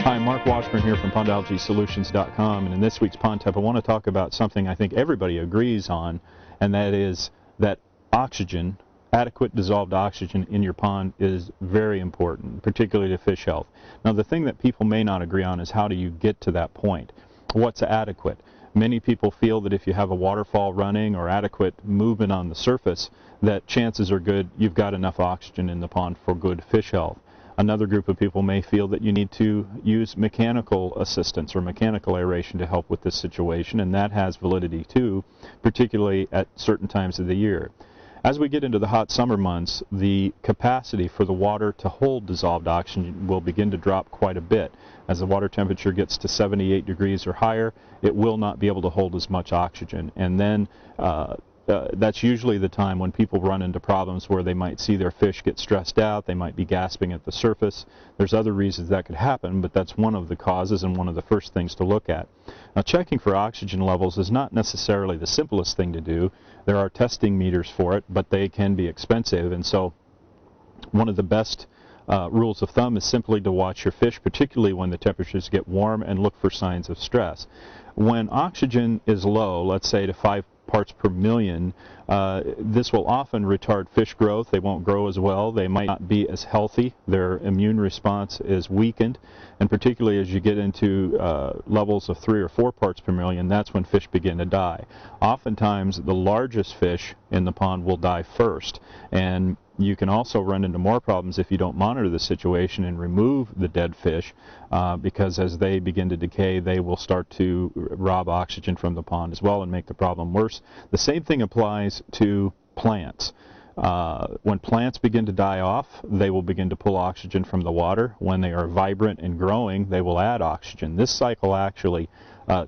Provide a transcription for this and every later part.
Hi, Mark Washburn here from PondAlgaeSolutions.com, and in this week's Pond Tip I want to talk about something I think everybody agrees on, and that is that oxygen, adequate dissolved oxygen in your pond is very important, particularly to fish health. Now the thing that people may not agree on is how do you get to that point? What's adequate? Many people feel that if you have a waterfall running or adequate movement on the surface, that chances are good you've got enough oxygen in the pond for good fish health. Another group of people may feel that you need to use mechanical assistance or mechanical aeration to help with this situation, and that has validity too, particularly at certain times of the year. As we get into the hot summer months, the capacity for the water to hold dissolved oxygen will begin to drop quite a bit. As the water temperature gets to 78 degrees or higher, it will not be able to hold as much oxygen, and then that's usually the time when people run into problems where they might see their fish get stressed out, they might be gasping at the surface. There's other reasons that could happen, but that's one of the causes and one of the first things to look at. Now, checking for oxygen levels is not necessarily the simplest thing to do. There are testing meters for it, but they can be expensive, and so one of the best rules of thumb is simply to watch your fish, particularly when the temperatures get warm, and look for signs of stress. When oxygen is low, let's say to 5 parts per million, this will often retard fish growth. They won't grow as well. They might not be as healthy. Their immune response is weakened, and particularly as you get into levels of 3 or 4 parts per million, that's when fish begin to die. Oftentimes the largest fish in the pond will die first, and you can also run into more problems if you don't monitor the situation and remove the dead fish, because as they begin to decay, they will start to rob oxygen from the pond as well and make the problem worse. The same thing applies to plants. When plants begin to die off, they will begin to pull oxygen from the water. When they are vibrant and growing, they will add oxygen. This cycle actually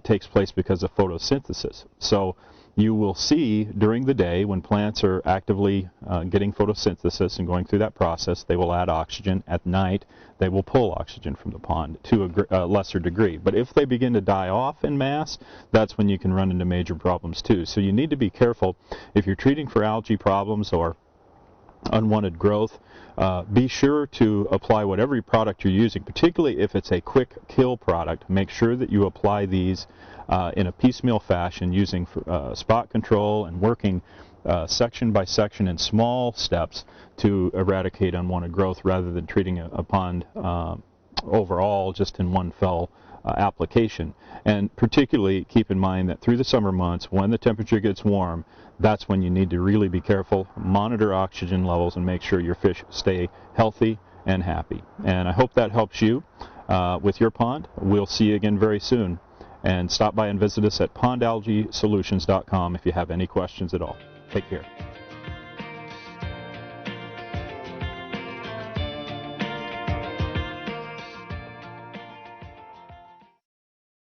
takes place because of photosynthesis. So you will see during the day when plants are actively getting photosynthesis and going through that process, they will add oxygen. At night, they will pull oxygen from the pond to a lesser degree. But if they begin to die off en masse, that's when you can run into major problems too. So you need to be careful if you're treating for algae problems or unwanted growth. Be sure to apply whatever product you're using, particularly if it's a quick kill product. Make sure that you apply these in a piecemeal fashion using spot control and working section by section in small steps to eradicate unwanted growth rather than treating a pond overall just in one fell application. And particularly keep in mind that through the summer months, when the temperature gets warm, that's when you need to really be careful, monitor oxygen levels, and make sure your fish stay healthy and happy. And I hope that helps you with your pond. We'll see you again very soon. And stop by and visit us at PondAlgaeSolutions.com if you have any questions at all. Take care.